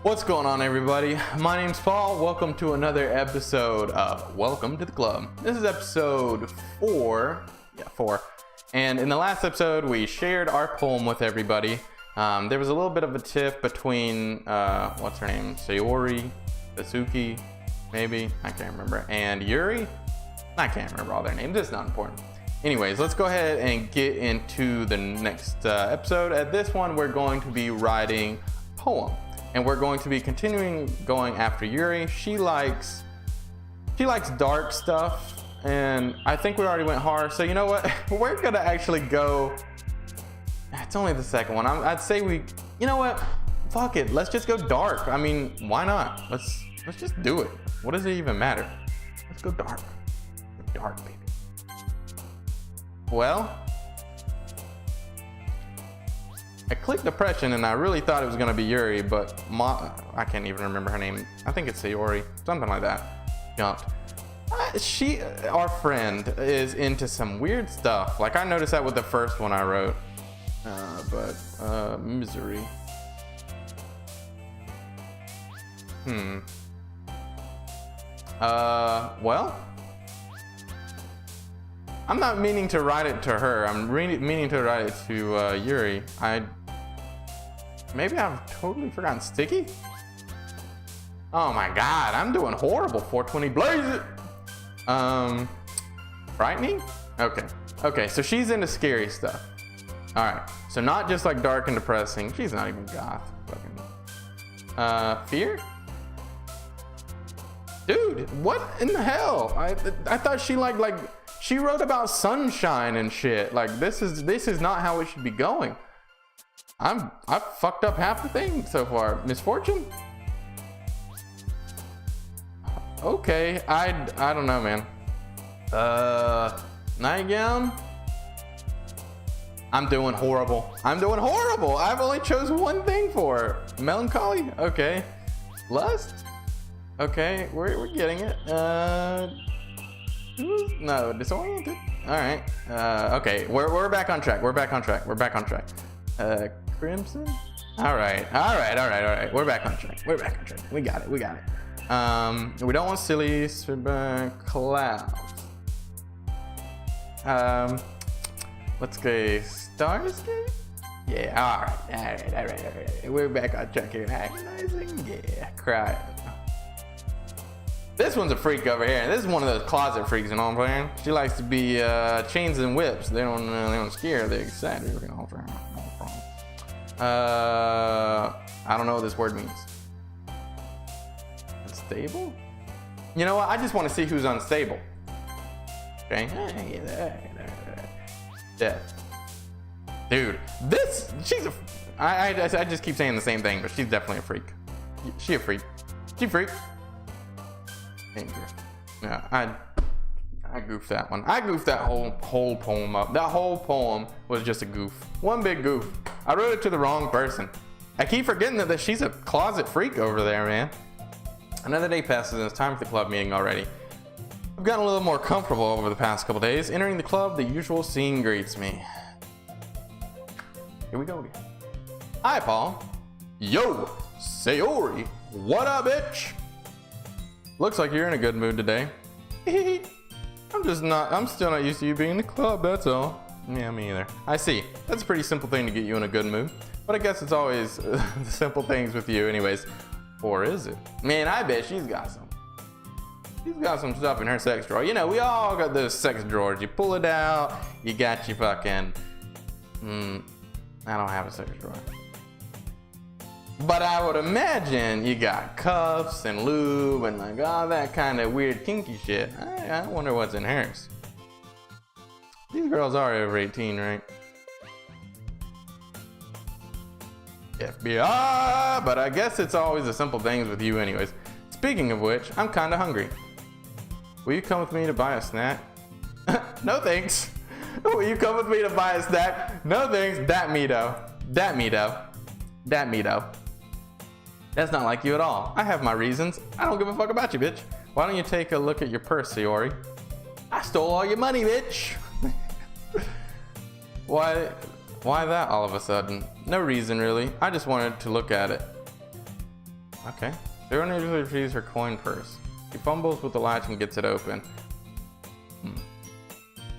What's going on, everybody? My name's Paul. Welcome to another episode of Welcome to the Club. This is episode 4. Yeah, 4. And in the last episode, we shared our poem with everybody. There was a little bit of a tiff between, what's her name? Sayori, Sasuke, maybe? I can't remember. And Yuri? I can't remember all their names. It's not important. Anyways, let's go ahead and get into the next episode. At this one, we're going to be writing a poem. And we're going to be continuing going after Yuri. She likes dark stuff, and I think we already went hard. So you know what? We're gonna actually go. It's only the second one. I'd say you know what? Fuck it. Let's just go dark. I mean, why not? Let's just do it. What does it even matter? Let's go dark. Dark, baby. Well, I clicked depression and I really thought it was gonna be Yuri, but I can't even remember her name. I think it's Sayori, something like that. Jumped. Our friend, is into some weird stuff. Like I noticed that with the first one I wrote. Misery. Well, I'm not meaning to write it to her. I'm meaning to write it to Yuri. Maybe I've totally forgotten. Sticky? Oh my god, I'm doing horrible. 420 blaze it. Frightening? Okay, so she's into scary stuff. Alright, so not just like dark and depressing. She's not even goth. Fear? Dude, what in the hell? I thought she she wrote about sunshine and shit. Like this is not how it should be going. I've fucked up half the thing so far. Misfortune? Okay, I don't know, man. Nightgown? I'm doing horrible. I've only chose one thing for her. Melancholy? Okay. Lust? Okay, we're getting it. No, disoriented? Alright. Okay, we're back on track. We're back on track. Crimson? Alright. We're back on track. We got it. We don't want silly clouds. Let's go Starscape? Yeah, alright. We're back on track here. Agonizing? Yeah, cry. This one's a freak over here. This is one of those closet freaks, you know what I'm saying? She likes to be chains and whips. They don't scare her. They're excited. I don't know what this word means. Unstable? You know what? I just want to see who's unstable. Okay. Death. Dude, she's a. I just keep saying the same thing, but she's definitely a freak. She a freak. She a freak. Danger. Yeah, I goofed that one. I goofed that whole poem up. That whole poem was just a goof. One big goof. I wrote it to the wrong person. I keep forgetting that she's a closet freak over there, man. Another day passes and it's time for the club meeting already. I've gotten a little more comfortable over the past couple days. Entering the club, the usual scene greets me. Here we go again. Hi, Paul. Yo, Sayori. What up, bitch? Looks like you're in a good mood today. I'm still not used to you being in the club, that's all. Yeah, me either. I see. That's a pretty simple thing to get you in a good mood. But I guess it's always the simple things with you anyways. Or is it? Man, I bet she's got some stuff in her sex drawer. You know, we all got those sex drawers. You pull it out, you got your fucking... I don't have a sex drawer. But I would imagine you got cuffs and lube and like all that kind of weird kinky shit. I wonder what's in hers. These girls are over 18, right? FBI, but I guess it's always the simple things with you anyways. Speaking of which, I'm kinda hungry. Will you come with me to buy a snack? No thanks. Will you come with me to buy a snack? No thanks. That me though. That's not like you at all. I have my reasons. I don't give a fuck about you, bitch. Why don't you take a look at your purse, Sayori? I stole all your money, bitch. Why that all of a sudden? No reason really. I just wanted to look at it. Okay. Sayori usually retrieves her coin purse. She fumbles with the latch and gets it open.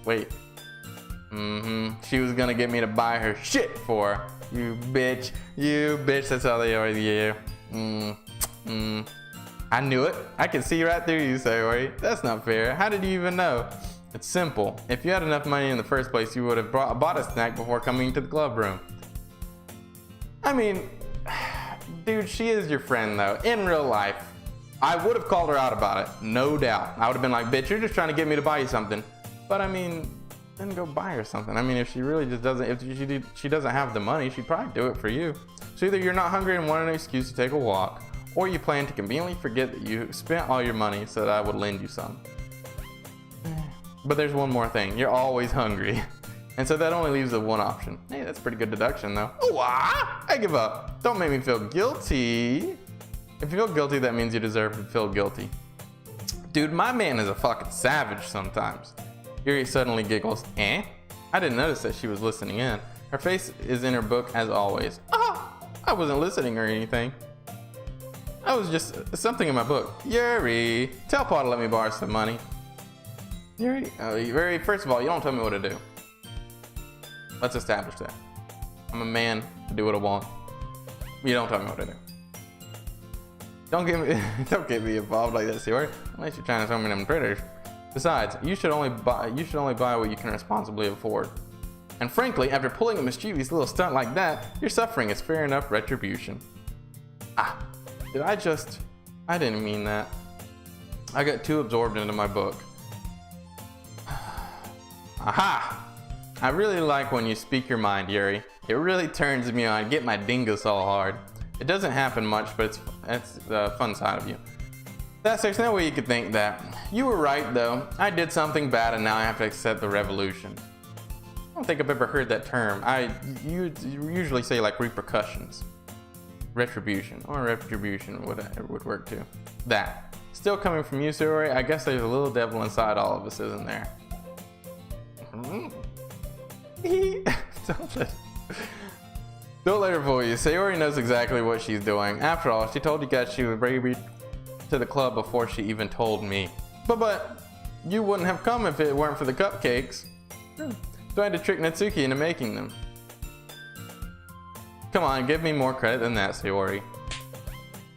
Wait. She was gonna get me to buy her shit for her. You bitch. You bitch. That's how they always get you. I knew it. I could see right through you, Sayori. That's not fair. How did you even know? It's simple. If you had enough money in the first place, you would have bought a snack before coming to the club room. I mean, dude, she is your friend though. In real life, I would have called her out about it, no doubt. I would have been like, bitch, you're just trying to get me to buy you something. But I mean, then go buy her something. I mean, if she really just doesn't, if she doesn't have the money, she'd probably do it for you. So either you're not hungry and want an excuse to take a walk, or you plan to conveniently forget that you spent all your money so that I would lend you some. But there's one more thing. You're always hungry. And so that only leaves the one option. Hey, that's pretty good deduction though. Ooh, I give up. Don't make me feel guilty. If you feel guilty, that means you deserve to feel guilty. Dude, my man is a fucking savage sometimes. Yuri suddenly giggles. Eh? I didn't notice that she was listening in. Her face is in her book as always. I wasn't listening or anything. I was just something in my book. Yuri, tell Paul to let me borrow some money. Yuri, first of all, you don't tell me what to do. Let's establish that. I'm a man to do what I want. You don't tell me what to do. Don't get me involved like that, Sayori. Unless you're trying to throw me them critters. Besides, you should only buy what you can responsibly afford. And frankly, after pulling a mischievous little stunt like that, your suffering is fair enough retribution. I didn't mean that. I got too absorbed into my book. Aha! I really like when you speak your mind, Yuri. It really turns me on. Get my dingus all hard. It doesn't happen much, but it's the fun side of you. That's no way you could think that. You were right, though. I did something bad, and now I have to accept the revolution. I don't think I've ever heard that term. You usually say like repercussions. Retribution, or retribution would work too. That. Still coming from you, Sayori, I guess there's a little devil inside all of us, isn't there? Don't let her fool you. Sayori knows exactly what she's doing. After all, she told you guys she would bring me to the club before she even told me. But you wouldn't have come if it weren't for the cupcakes. So I had to trick Natsuki into making them. Come on, give me more credit than that, Sayori.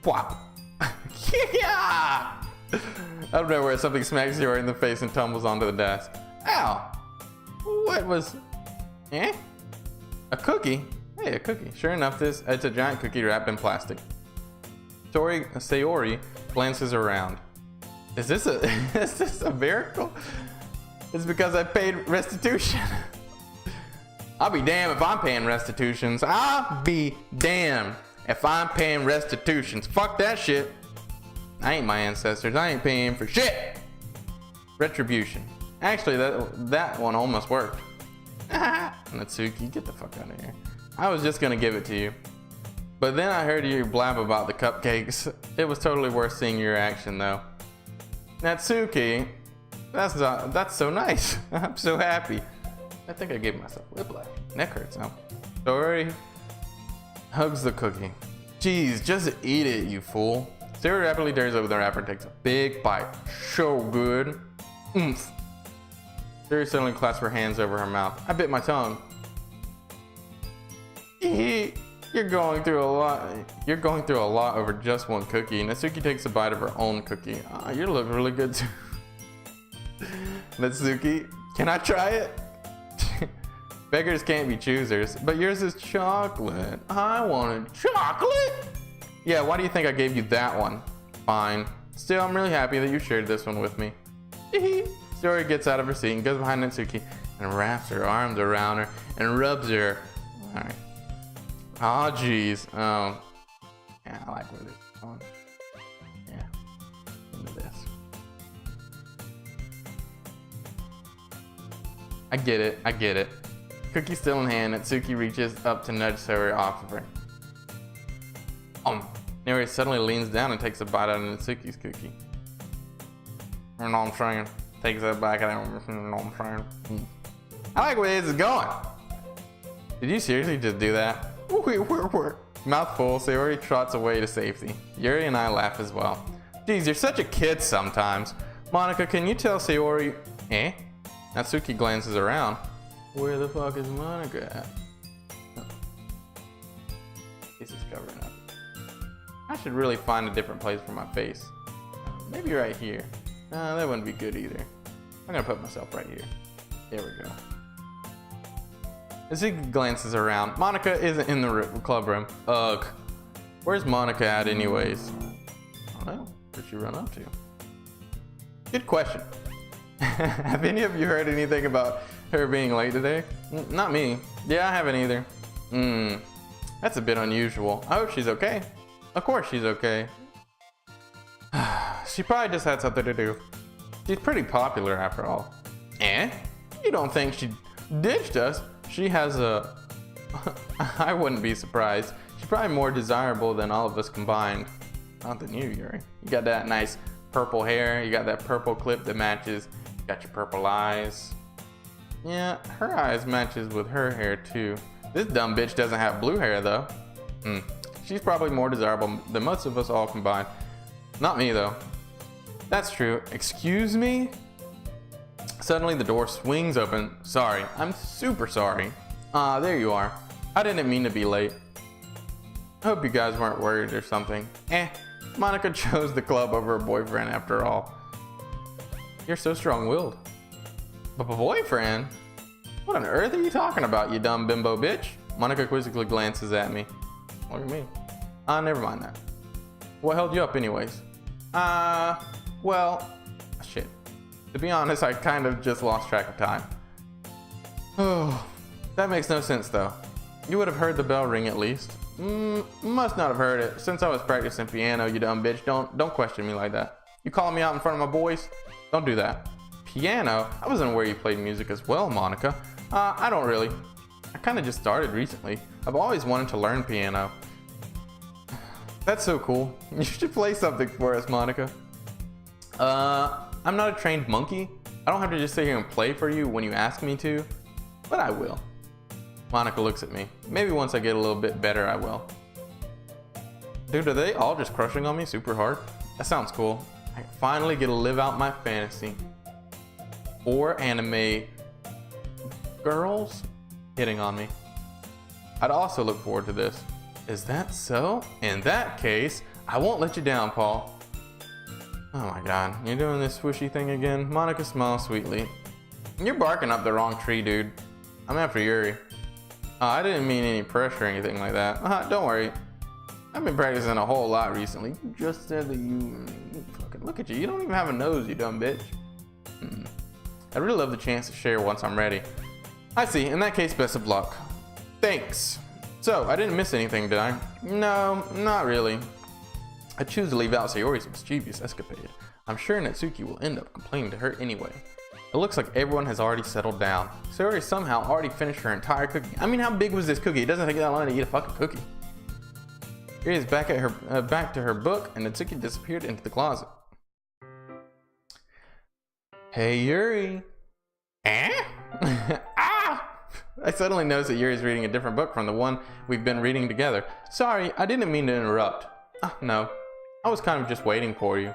Whop. Yeah! Out of nowhere, something smacks Sayori in the face and tumbles onto the desk. Ow! What was... Eh? A cookie? Hey, a cookie. Sure enough, it's a giant cookie wrapped in plastic. Sayori glances around. Is this a miracle? It's because I paid restitution. I'll be damned if I'm paying restitutions. I'll be damned if I'm paying restitutions. Fuck that shit. I ain't my ancestors. I ain't paying for shit. Retribution. Actually, that one almost worked. Natsuki, get the fuck out of here. I was just gonna give it to you. But then I heard you blab about the cupcakes. It was totally worth seeing your reaction though. Natsuki, that's so nice. I'm so happy. I think I gave myself whiplash. Neck hurts now. Sayori hugs the cookie. Jeez, just eat it, you fool. Sayori rapidly tears over the wrapper and takes a big bite. So good. Oomph. Sayori suddenly clasps her hands over her mouth. I bit my tongue. You're going through a lot. You're going through a lot over just one cookie. Natsuki takes a bite of her own cookie. You look really good too. Natsuki, can I try it? Beggars can't be choosers, but yours is chocolate. I wanted chocolate. Yeah, why do you think I gave you that one? Fine. Still, I'm really happy that you shared this one with me. Sayori gets out of her seat and goes behind Natsuki and wraps her arms around her and rubs her. All right. Oh, jeez. Yeah, I like where this is going. Yeah. Into this. I get it. Cookie still in hand, Natsuki reaches up to nudge Sayori off of her. Sayori suddenly leans down and takes a bite out of Natsuki's cookie. You know what I'm saying? Takes that back and you know what I'm saying? I like where this is going. Did you seriously just do that? Mouthful, Sayori trots away to safety. Yuri and I laugh as well. Geez, you're such a kid sometimes. Monica, can you tell Sayori... Eh? Natsuki glances around. Where the fuck is Monica at? Oh. This is covering up. I should really find a different place for my face. Maybe right here. No, that wouldn't be good either. I'm gonna put myself right here. There we go. Natsuki glances around. Monica isn't in the club room. Ugh. Where's Monica at anyways? I don't know. Where'd she run up to? Good question. Have any of you heard anything about her being late today? Not me. Yeah, I haven't either. That's a bit unusual. I hope she's okay. Of course she's okay. She probably just had something to do. She's pretty popular after all. Eh? You don't think she ditched us? She has a... I wouldn't be surprised. She's probably more desirable than all of us combined. Not than you, Yuri. You got that nice purple hair. You got that purple clip that matches. You got your purple eyes. Yeah, her eyes matches with her hair too. This dumb bitch doesn't have blue hair though. She's probably more desirable than most of us all combined. Not me though. That's true. Excuse me? Suddenly the door swings open. Sorry, I'm super sorry. There you are. I didn't mean to be late. I hope you guys weren't worried or something. Monica chose the club over her boyfriend after all. You're so strong-willed. But a boyfriend? What on earth are you talking about, you dumb bimbo bitch? Monica quizzically glances at me. What do you mean? Never mind that. What held you up anyways? Well, shit. To be honest, I kind of just lost track of time. Oh, that makes no sense though. You would have heard the bell ring at least. Must not have heard it. Since I was practicing piano, you dumb bitch. Don't question me like that. You calling me out in front of my boys? Don't do that. Piano? I wasn't aware you played music as well, Monica. I don't really. I kind of just started recently. I've always wanted to learn piano. That's so cool. You should play something for us, Monica. I'm not a trained monkey. I don't have to just sit here and play for you when you ask me to, but I will. Monica looks at me. Maybe once I get a little bit better, I will. Dude, are they all just crushing on me super hard? That sounds cool. I finally get to live out my fantasy. 4 anime girls hitting on me. I'd also look forward to this. Is that so? In that case, I won't let you down, Paul. Oh my god, you're doing this swishy thing again? Monica smiles sweetly. You're barking up the wrong tree, dude. I'm after Yuri. I didn't mean any pressure or anything like that. Don't worry. I've been practicing a whole lot recently. You just said that you fucking look at you. You don't even have a nose, you dumb bitch. I'd really love the chance to share once I'm ready. I see. In that case, best of luck. Thanks. So, I didn't miss anything, did I? No, not really. I choose to leave out Sayori's mischievous escapade. I'm sure Natsuki will end up complaining to her anyway. It looks like everyone has already settled down. Sayori somehow already finished her entire cookie. I mean, how big was this cookie? It doesn't take that long to eat a fucking cookie. Yuri is back to her book, and Natsuki disappeared into the closet. Hey, Yuri. I suddenly noticed that Yuri is reading a different book from the one we've been reading together. Sorry, I didn't mean to interrupt. No, I was kind of just waiting for you.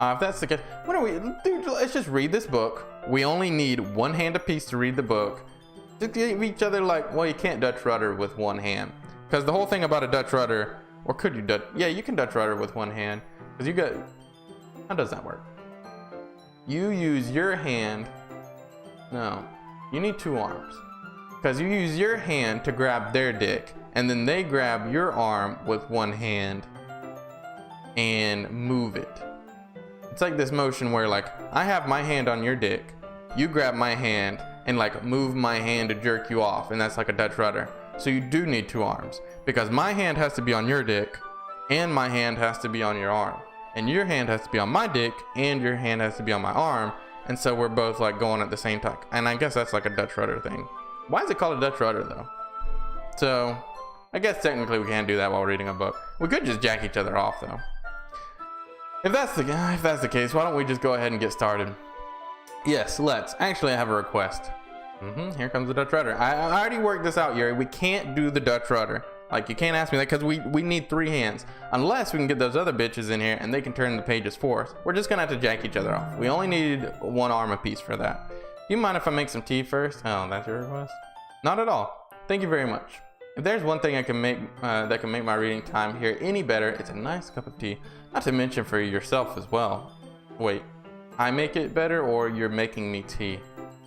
If that's the case, what are we? Dude, let's just read this book. We only need one hand apiece to read the book. Just give each other well, you can't Dutch rudder with one hand. Because the whole thing about a Dutch rudder, or could you Dutch? Yeah, you can Dutch rudder with one hand. Because you got, how does that work? You use your hand. No, you need 2 arms. Because you use your hand to grab their dick. And then they grab your arm with one hand and move it. It's like this motion where I have my hand on your dick, you grab my hand and move my hand to jerk you off, and that's like a Dutch rudder. So you do need 2 arms because my hand has to be on your dick and my hand has to be on your arm, and your hand has to be on my dick and your hand has to be on my arm, and so we're both going at the same time. And I guess that's like a Dutch rudder thing. Why is it called a Dutch rudder though? So I guess technically we can't do that while reading a book. We could just jack each other off though. If that's the case, why don't we just go ahead and get started? Yes, let's. Actually, I have a request. Here comes the Dutch rudder. I already worked this out, Yuri. We can't do the Dutch rudder. Like, you can't ask me that because we need 3 hands. Unless we can get those other bitches in here and they can turn the pages for us. We're just gonna have to jack each other off. We only need 1 arm apiece for that. Do you mind if I make some tea first? Oh, that's your request? Not at all. Thank you very much. If there's one thing I can make that can make my reading time here any better, it's a nice cup of tea. Not to mention for yourself as well. Wait, I make it better or you're making me tea?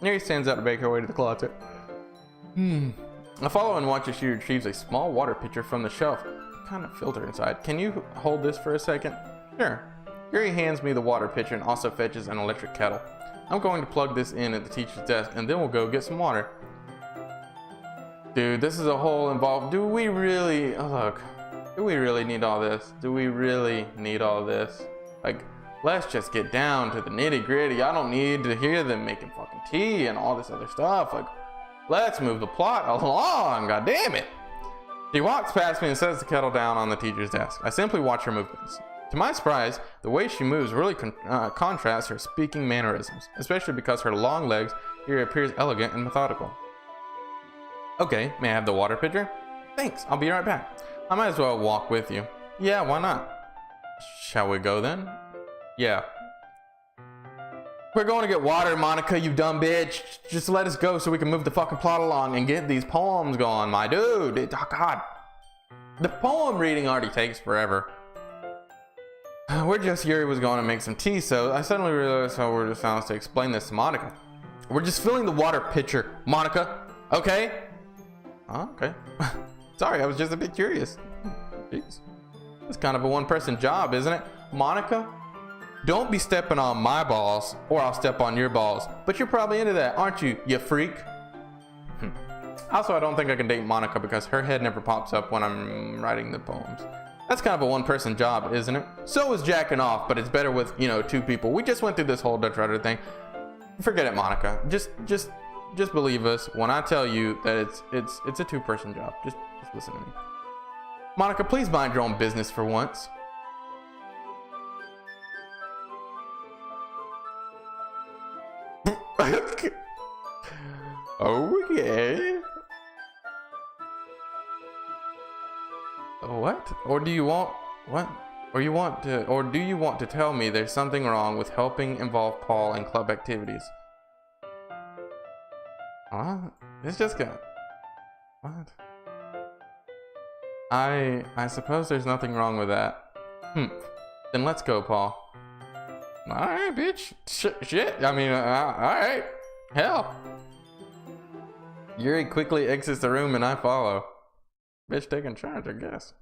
Yuri stands up to make her way to the closet. I follow and watch as she retrieves a small water pitcher from the shelf. What kind of filter inside? Can you hold this for a second? Sure. Yuri hands me the water pitcher and also fetches an electric kettle. I'm going to plug this in at the teacher's desk and then we'll go get some water. Dude, this is a whole involved. Do we really, look, do we really need all this? Do we really need all this? Like, let's just get down to the nitty gritty. I don't need to hear them making fucking tea and all this other stuff. Like, let's move the plot along, god damn it. She walks past me and sets the kettle down on the teacher's desk. I simply watch her movements. To my surprise, the way she moves really contrasts her speaking mannerisms, especially because her long legs here appears elegant and methodical. Okay, may I have the water pitcher? Thanks, I'll be right back. I might as well walk with you. Yeah, why not? Shall we go then? Yeah. We're going to get water, Monica, you dumb bitch. Just let us go so we can move the fucking plot along and get these poems going, my dude. Oh, God. The poem reading already takes forever. Yuri was going to make some tea, so I suddenly realized how weird it sounds to explain this to Monica. We're just filling the water pitcher, Monica. Okay? Oh, okay. Sorry, I was just a bit curious. Jeez. It's kind of a one-person job, isn't it? Monica? Don't be stepping on my balls, or I'll step on your balls. But you're probably into that, aren't you, you freak? Also, I don't think I can date Monica because her head never pops up when I'm writing the poems. That's kind of a one-person job, isn't it? So is jacking off, but it's better with, 2 people. We just went through this whole Dutch rudder thing. Forget it, Monica. Just believe us when I tell you that it's a 2-person job. Just listen to me. Monica, please mind your own business for once. Okay. What? Or do you want what? Or do you want to tell me there's something wrong with helping involve Paul in club activities? What? It's just got what? I suppose there's nothing wrong with that. Then let's go, Paul. Alright, bitch. Shit. I mean, alright. Hell. Yuri quickly exits the room and I follow. Bitch taking charge, I guess.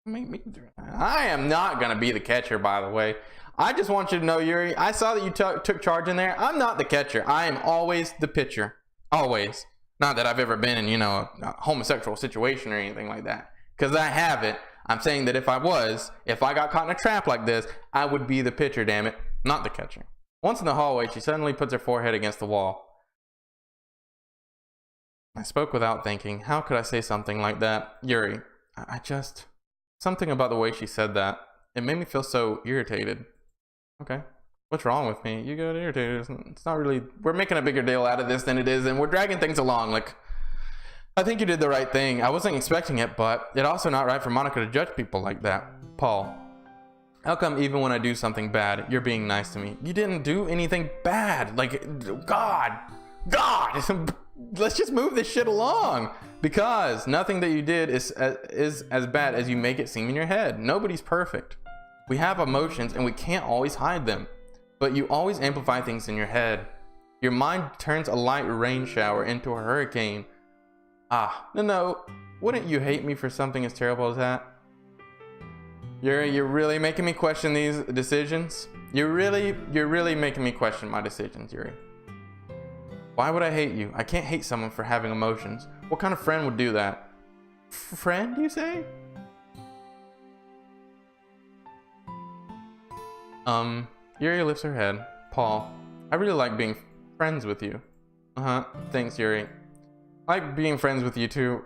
I am not gonna be the catcher, by the way. I just want you to know, Yuri, I saw that you took charge in there. I'm not the catcher. I am always the pitcher. Always. Not that I've ever been in, a homosexual situation or anything like that. Because I haven't. I'm saying that if I got caught in a trap like this, I would be the pitcher, damn it. Not the catcher. Once in the hallway, she suddenly puts her forehead against the wall. I spoke without thinking. How could I say something like that? Yuri, something about the way she said that. It made me feel so irritated. Okay. What's wrong with me? You got irritated. It's not really... We're making a bigger deal out of this than it is, and we're dragging things along. Like, I think you did the right thing. I wasn't expecting it, but it's also not right for Monica to judge people like that. Paul, how come even when I do something bad, you're being nice to me? You didn't do anything bad. Like, God. Let's just move this shit along. Because nothing that you did is as bad as you make it seem in your head. Nobody's perfect. We have emotions and we can't always hide them. But you always amplify things in your head. Your mind turns a light rain shower into a hurricane. No. Wouldn't you hate me for something as terrible as that? You're really making me question these decisions? You're really making me question my decisions, Yuri. Why would I hate you? I can't hate someone for having emotions. What kind of friend would do that? Friend, you say? Yuri lifts her head. Paul, I really like being friends with you. Thanks, Yuri. I like being friends with you too.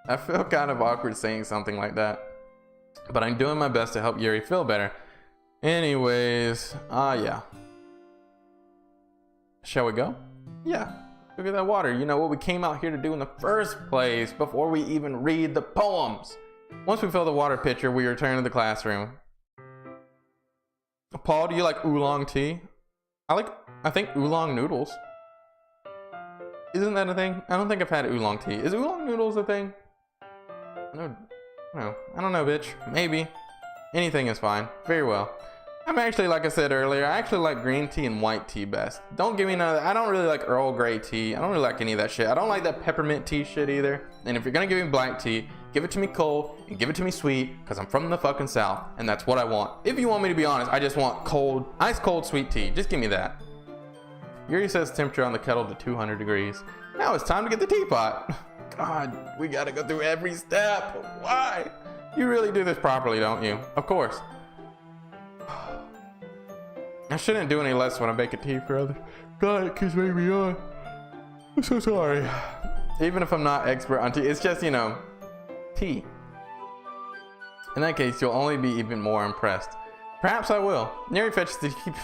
I feel kind of awkward saying something like that. But I'm doing my best to help Yuri feel better. Anyways, yeah. Shall we go? Yeah. Look at that water. You know what we came out here to do in the first place before we even read the poems. Once we fill the water pitcher, we return to the classroom. Paul, do you like oolong tea? I think oolong noodles. Isn't that a thing? I don't think I've had oolong tea. Is oolong noodles a thing? No. I don't know, bitch. Maybe. Anything is fine. Very well. I'm actually, like I said earlier, I actually like green tea and white tea best. Don't give me none of that. I don't really like Earl Grey tea. I don't really like any of that shit. I don't like that peppermint tea shit either. And if you're gonna give me black tea, give it to me cold and give it to me sweet, because I'm from the fucking South, and that's what I want. If you want me to be honest, I just want cold, ice cold sweet tea. Just give me that. Yuri sets temperature on the kettle to 200 degrees. Now it's time to get the teapot. God, we gotta go through every step. Why? You really do this properly, don't you? Of course. I shouldn't do any less when I bake a tea for others. God, it keeps making me on. I'm so sorry. Even if I'm not expert on tea, it's just, you know, tea. In that case, you'll only be even more impressed. Perhaps I will. Neri fetches the tea.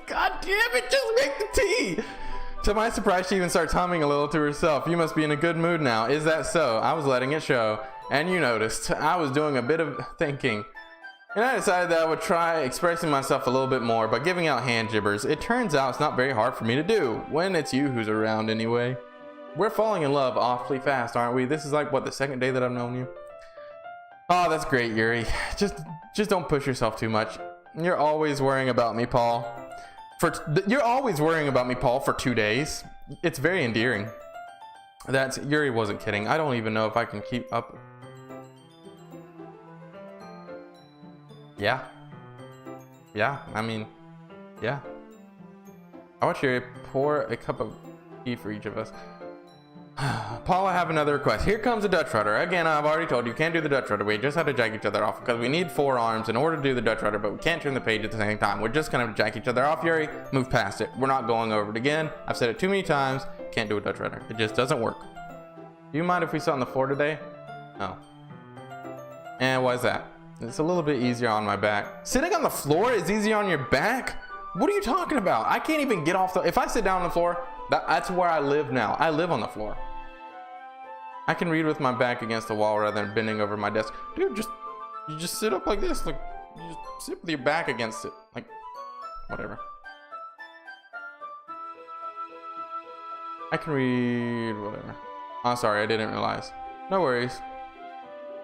God damn it, just make the tea! To my surprise, she even starts humming a little to herself. You must be in a good mood now. Is that so? I was letting it show. And you noticed. I was doing a bit of thinking. And I decided that I would try expressing myself a little bit more by giving out hand gibbers. It turns out it's not very hard for me to do, when it's you who's around anyway. We're falling in love awfully fast, aren't we? This is like, what, the second day that I've known you? Oh, that's great, Yuri. Just don't push yourself too much. You're always worrying about me, Paul. You're always worrying about me, Paul, for 2 days. It's very endearing. Yuri wasn't kidding. I don't even know if I can keep up. Yeah. I mean, yeah. I want you to pour a cup of tea for each of us. Paul, I have another request. Here comes the Dutch rudder. Again, I've already told you, you can't do the Dutch rudder. We just have to jack each other off because we need 4 arms in order to do the Dutch rudder, but we can't turn the page at the same time. We're just going to jack each other off, Yuri. Move past it. We're not going over it again. I've said it too many times. Can't do a Dutch rudder. It just doesn't work. Do you mind if we sit on the floor today? No. And why is that? It's a little bit easier on my back. Sitting on the floor is easier on your back? What are you talking about? I can't even get off if I sit down on the floor, that's where I live now. I live on the floor. I can read with my back against the wall rather than bending over my desk. Dude, you just sit up like this. Like, you just sit with your back against it. Like, whatever. I can read whatever. Oh, sorry, I didn't realize. No worries.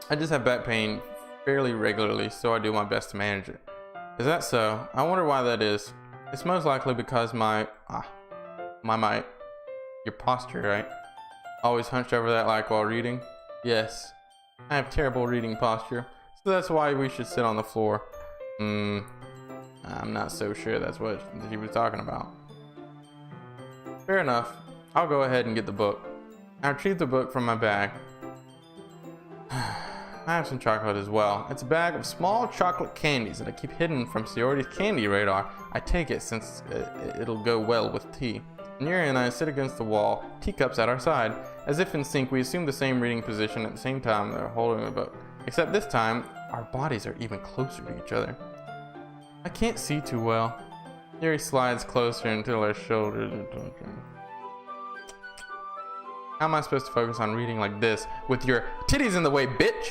I just have back pain fairly regularly, so I do my best to manage it. Is that so? I wonder why that is. It's most likely because your posture, right? Always hunched over that like while reading? Yes. I have terrible reading posture, so that's why we should sit on the floor. I'm not so sure that's what he was talking about. Fair enough. I'll go ahead and get the book. I retrieve the book from my bag. I have some chocolate as well. It's a bag of small chocolate candies that I keep hidden from Siori's candy radar. I take it since it'll go well with tea. Neri and I sit against the wall, teacups at our side. As if in sync, we assume the same reading position at the same time they're holding the book. Except this time, our bodies are even closer to each other. I can't see too well. Neri slides closer until our shoulders are touching. How am I supposed to focus on reading like this with your titties in the way, bitch?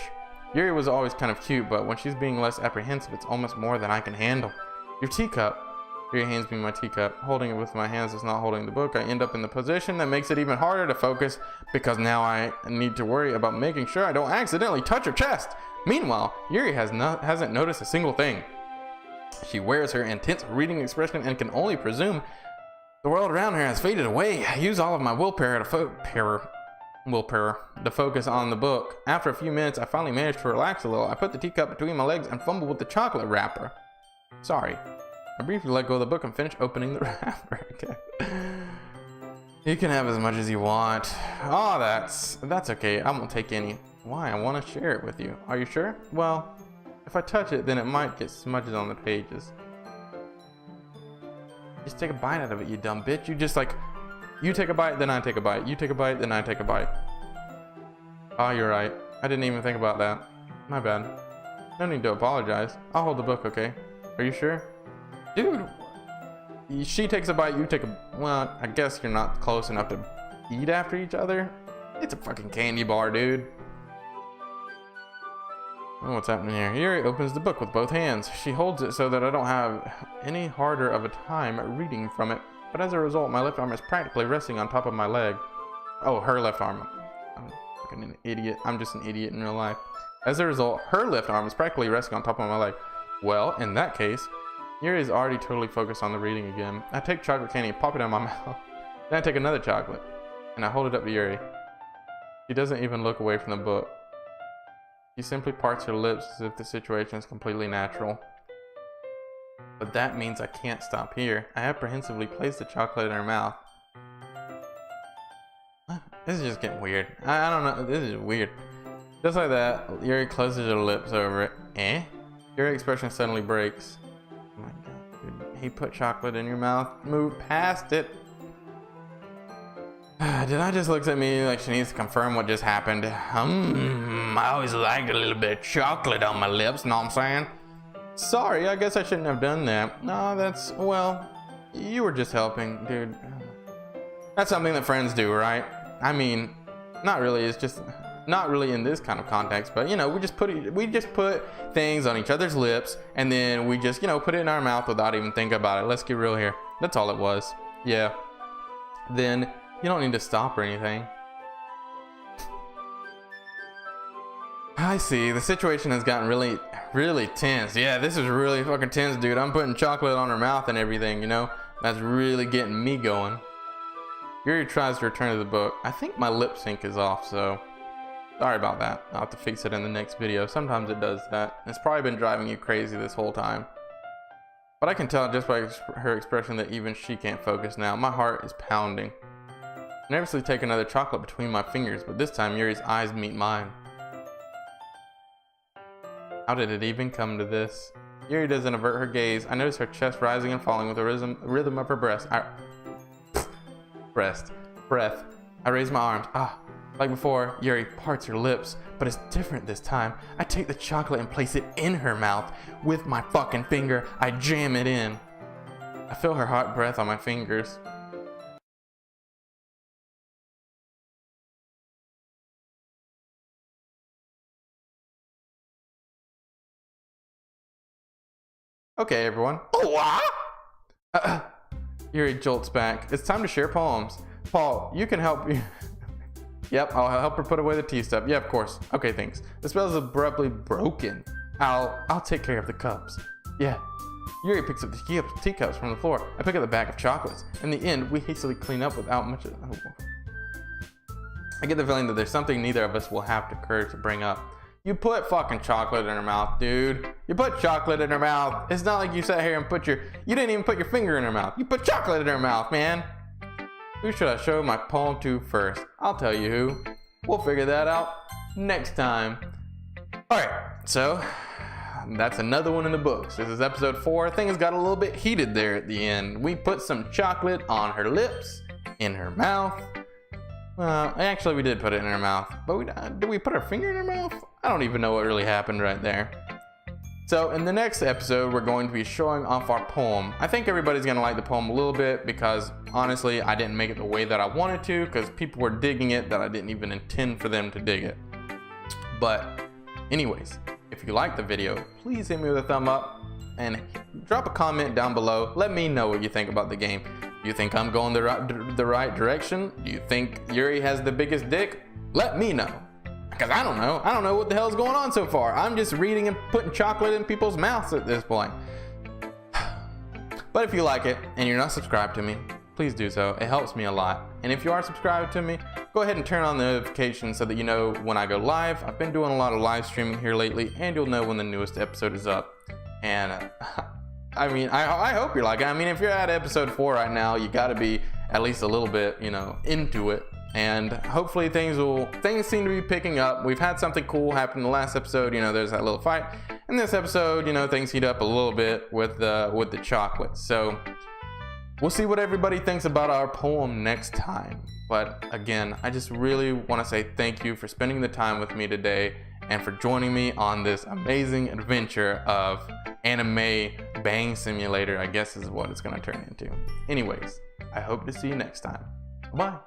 Yuri was always kind of cute, but when she's being less apprehensive, it's almost more than I can handle. Your teacup. Yuri hands me my teacup. Holding it with my hands is not holding the book. I end up in the position that makes it even harder to focus because now I need to worry about making sure I don't accidentally touch her chest. Meanwhile, Yuri hasn't noticed a single thing. She wears her intense reading expression and can only presume the world around her has faded away. I use all of my willpower to focus on the book. After a few minutes, I finally managed to relax a little. I put the teacup between my legs and fumbled with the chocolate wrapper. Sorry. I briefly let go of the book and finished opening the wrapper. Okay. You can have as much as you want. Oh, that's okay. I won't take any. Why? I want to share it with you. Are you sure? Well, if I touch it, then it might get smudges on the pages. Just take a bite out of it, you dumb bitch. You take a bite, then I take a bite. You take a bite, then I take a bite. Oh, you're right. I didn't even think about that. My bad. No need to apologize. I'll hold the book, okay? Are you sure? Dude, she takes a bite, you take a, well, I guess you're not close enough to eat after each other. It's a fucking candy bar, dude. Oh, what's happening here? Yuri opens the book with both hands. She holds it so that I don't have any harder of a time reading from it. But as a result, my left arm is practically resting on top of my leg. Oh, her left arm. I'm fucking an idiot. I'm just an idiot in real life. As a result, her left arm is practically resting on top of my leg. Well, in that case, Yuri is already totally focused on the reading again. I take chocolate candy and pop it in my mouth. Then I take another chocolate and I hold it up to Yuri. She doesn't even look away from the book. She simply parts her lips as if the situation is completely natural. But that means I can't stop here. I apprehensively place the chocolate in her mouth. This is just getting weird. I don't know. This is weird. Just like that, Yuri closes her lips over it. Eh? Yuri's expression suddenly breaks. Oh my god, dude. He put chocolate in your mouth. Move past it. Did I just look at me like she needs to confirm what just happened? I always liked a little bit of chocolate on my lips, know what I'm saying? Sorry, I guess I shouldn't have done that. No, that's, well, you were just helping, dude. That's something that friends do, right? I mean, not really, it's just, not really in this kind of context, but you know, we just put things on each other's lips and then we just, you know, put it in our mouth without even thinking about it. Let's get real here. That's all it was. Yeah. Then you don't need to stop or anything. I see. The situation has gotten really tense. Yeah, this is really fucking tense, dude. I'm putting chocolate on her mouth and everything, you know? That's really getting me going. Yuri tries to return to the book. I think my lip sync is off, so sorry about that. I'll have to fix it in the next video. Sometimes it does that. It's probably been driving you crazy this whole time. But I can tell just by her expression that even she can't focus now. My heart is pounding. I nervously take another chocolate between my fingers, but this time Yuri's eyes meet mine. How did it even come to this? Yuri doesn't avert her gaze. I notice her chest rising and falling with the rhythm of her breath. I raise my arms. Like before, Yuri parts her lips, but it's different this time. I take the chocolate and place it in her mouth. With my fucking finger, I jam it in. I feel her hot breath on my fingers. Okay, everyone. Yuri jolts back. It's time to share poems. Paul, you can help me. Yep, I'll help her put away the tea stuff. Yeah, of course. Okay, thanks. The spell is abruptly broken. I'll take care of the cups. Yeah. Yuri picks up the teacups from the floor. I pick up the bag of chocolates. In the end, we hastily clean up without much of... I get the feeling that there's something neither of us will have the courage to bring up. You put fucking chocolate in her mouth, dude. You put chocolate in her mouth. It's not like you sat here and you didn't even put your finger in her mouth. You put chocolate in her mouth, man. Who should I show my poem to first? I'll tell you who. We'll figure that out next time. Alright, so that's another one in the books. This is episode 4. Things got a little bit heated there at the end. We put some chocolate on her lips, in her mouth. Well, actually we did put it in her mouth, but did we put our finger in her mouth? I don't even know what really happened right there. So in the next episode, we're going to be showing off our poem. I think everybody's gonna like the poem a little bit because honestly, I didn't make it the way that I wanted to because people were digging it that I didn't even intend for them to dig it. But anyways, if you like the video, please hit me with a thumb up and drop a comment down below. Let me know what you think about the game. Do you think I'm going the right direction? Do you think Yuri has the biggest dick? Let me know. Because I don't know. I don't know what the hell's going on so far. I'm just reading and putting chocolate in people's mouths at this point. But if you like it and you're not subscribed to me, please do so. It helps me a lot. And if you are subscribed to me, go ahead and turn on the notifications so that you know when I go live. I've been doing a lot of live streaming here lately, and you'll know when the newest episode is up. And I mean, I hope you're like it. I mean, if you're at episode 4 right now, you got to be at least a little bit, you know, into it. And hopefully things seem to be picking up. We've had something cool happen in the last episode. You know, there's that little fight. In this episode, you know, things heat up a little bit with the chocolate. So we'll see what everybody thinks about our poem next time. But again, I just really want to say thank you for spending the time with me today. and for joining me on this amazing adventure of anime bang simulator, I guess is what it's gonna turn into. Anyways, I hope to see you next time. Bye.